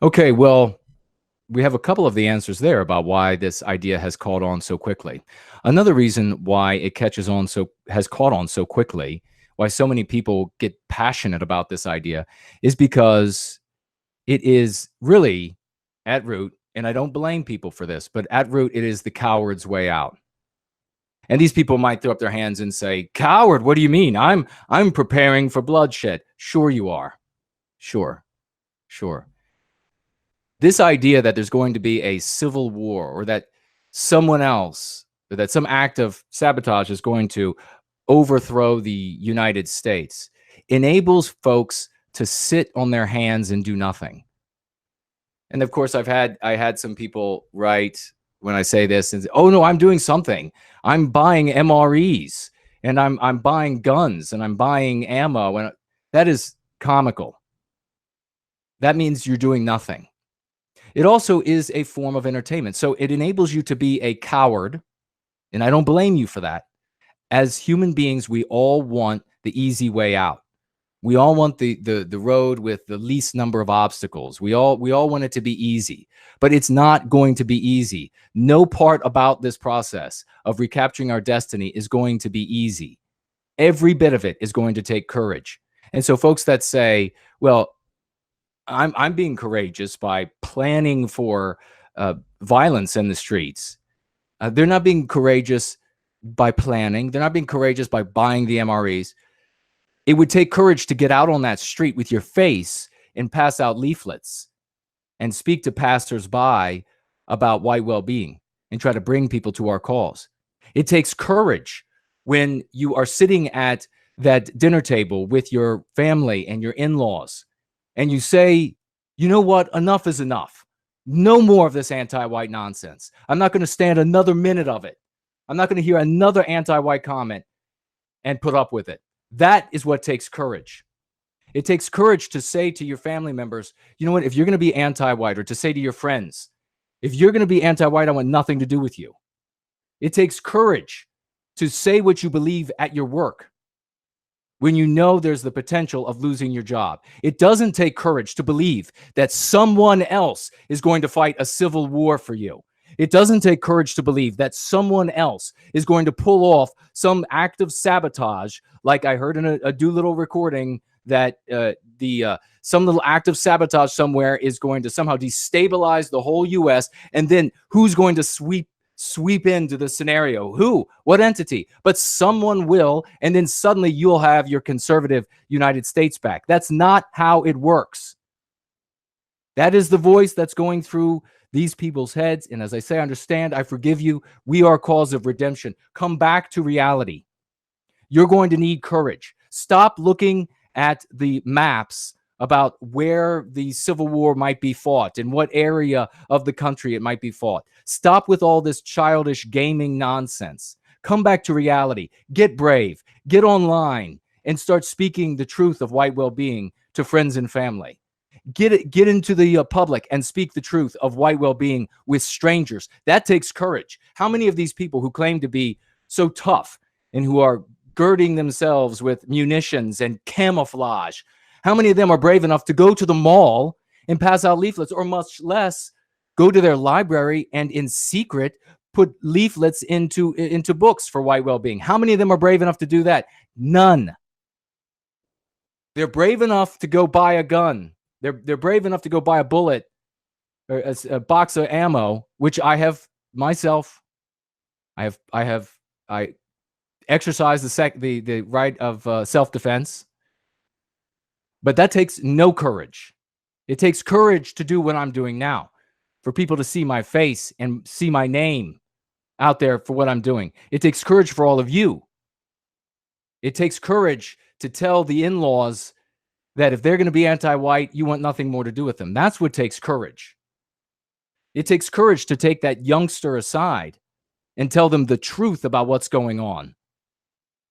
Okay, well, we have a couple of the answers there about why this idea has caught on so quickly. Another reason why it catches on so has caught on so quickly, why so many people get passionate about this idea is because it is really at root, and I don't blame people for this, but at root it is the coward's way out. And these people might throw up their hands and say, "Coward, what do you mean? I'm preparing for bloodshed." Sure you are. Sure. Sure. This idea that there's going to be a civil war or that someone else, or that some act of sabotage is going to overthrow the United States enables folks to sit on their hands and do nothing. And of course, I had some people write when I say this and say, "Oh no, I'm doing something. I'm buying MREs and I'm buying guns and I'm buying ammo." And that is comical. That means you're doing nothing. It also is a form of entertainment. So it enables you to be a coward, and I don't blame you for that. As human beings, we all want the easy way out. We all want the road with the least number of obstacles. We all want it to be easy, but it's not going to be easy. No part about this process of recapturing our destiny is going to be easy. Every bit of it is going to take courage. And so folks that say, "Well, I'm being courageous by planning for violence in the streets." They're not being courageous by planning. They're not being courageous by buying the MREs. It would take courage to get out on that street with your face and pass out leaflets and speak to passersby about white well-being and try to bring people to our cause. It takes courage when you are sitting at that dinner table with your family and your in-laws and you say, "You know what? Enough is enough. No more of this anti-white nonsense. I'm not going to stand another minute of it. I'm not going to hear another anti-white comment and put up with it." That is what takes courage. It takes courage to say to your family members, "You know what? If you're going to be anti-white," or to say to your friends, "If you're going to be anti-white, I want nothing to do with you." It takes courage to say what you believe at your work when you know there's the potential of losing your job. It doesn't take courage to believe that someone else is going to fight a civil war for you. It doesn't take courage to believe that someone else is going to pull off some act of sabotage, like I heard in a Doolittle recording that some little act of sabotage somewhere is going to somehow destabilize the whole U.S. And then who's going to sweep into the scenario? Who? What entity? But someone will, and then suddenly you'll have your conservative United States back. That's not how it works. That is the voice that's going through these people's heads. And as I say, I understand, I forgive you. We are a cause of redemption. Come back to reality. You're going to need courage. Stop looking at the maps about where the Civil War might be fought, in what area of the country it might be fought. Stop with all this childish gaming nonsense. Come back to reality. Get brave. Get online and start speaking the truth of white well-being to friends and family. Get into the public and speak the truth of white well-being with strangers. That takes courage. How many of these people who claim to be so tough and who are girding themselves with munitions and camouflage, how many of them are brave enough to go to the mall and pass out leaflets, or much less go to their library and in secret put leaflets into books for white well-being? How many of them are brave enough to do that? None. They're brave enough to go buy a gun. They're brave enough to go buy a bullet or a box of ammo, which I have myself. I exercise the right of self-defense, but that takes no courage. It takes courage to do what I'm doing now, for people to see my face and see my name out there for what I'm doing. It takes courage for all of you. It takes courage to tell the in-laws that if they're going to be anti-white, you want nothing more to do with them. That's what takes courage. It takes courage to take that youngster aside and tell them the truth about what's going on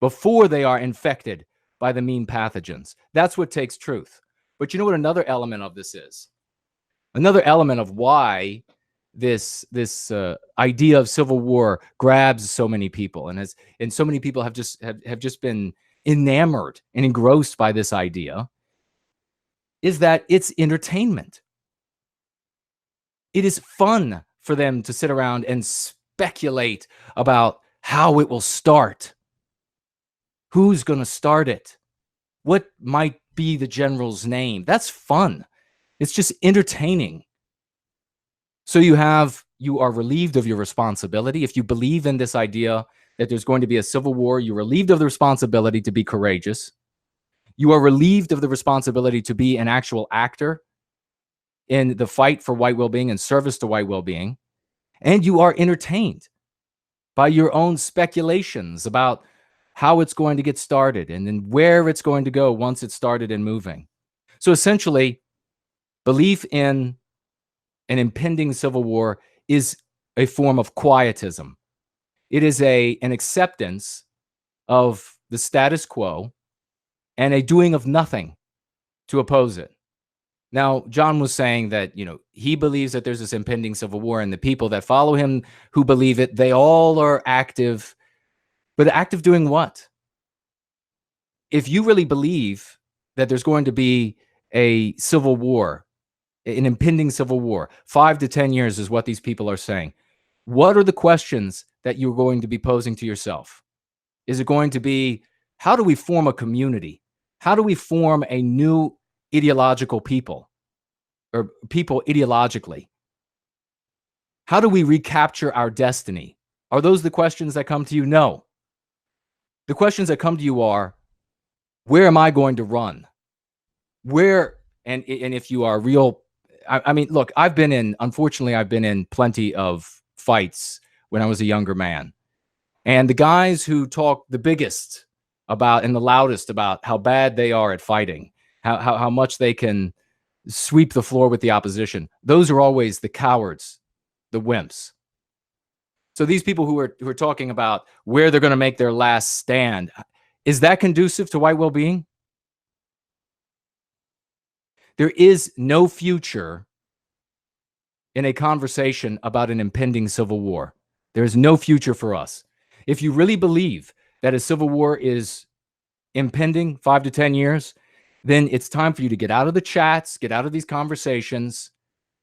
before they are infected by the mean pathogens. That's what takes truth. But you know what another element of this is? Another element of why this idea of civil war grabs so many people, and so many people have just been enamored and engrossed by this idea, is that it's entertainment. It is fun for them to sit around and speculate about how it will start. Who's going to start it? What might be the general's name? That's fun. It's just entertaining. So you are relieved of your responsibility. If you believe in this idea that there's going to be a civil war, you're relieved of the responsibility to be courageous. You are relieved of the responsibility to be an actual actor in the fight for white well-being and service to white well-being. And you are entertained by your own speculations about how it's going to get started and then where it's going to go once it's started and moving. So essentially, belief in an impending civil war is a form of quietism. It is an acceptance of the status quo and a doing of nothing to oppose it. Now, John was saying that, he believes that there's this impending civil war, and the people that follow him who believe it, they all are active. But active doing what? If you really believe that there's going to be a civil war, an impending civil war, 5 to 10 years is what these people are saying. What are the questions that you're going to be posing to yourself? Is it going to be, how do we form a community? How do we form a new ideological people, or people ideologically? How do we recapture our destiny? Are those the questions that come to you? No. The questions that come to you are, where am I going to run? Where, and if you are real, I mean, look, unfortunately, I've been in plenty of fights when I was a younger man. And the guys who talk the biggest about and the loudest about how bad they are at fighting, how much they can sweep the floor with the opposition, those are always the cowards, the wimps. So these people who are talking about where they're going to make their last stand, is that conducive to white well-being? There is no future in a conversation about an impending civil war. There is no future for us. If you really believe that a civil war is impending 5 to 10 years, then it's time for you to get out of the chats, get out of these conversations,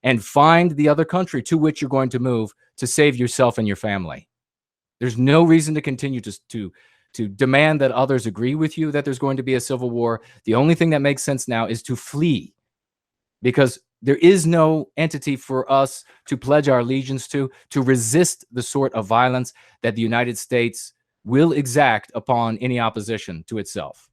and find the other country to which you're going to move to save yourself and your family. There's no reason to continue to demand that others agree with you that there's going to be a civil war. The only thing that makes sense now is to flee, because there is no entity for us to pledge our allegiance to resist the sort of violence that the United States will exact upon any opposition to itself.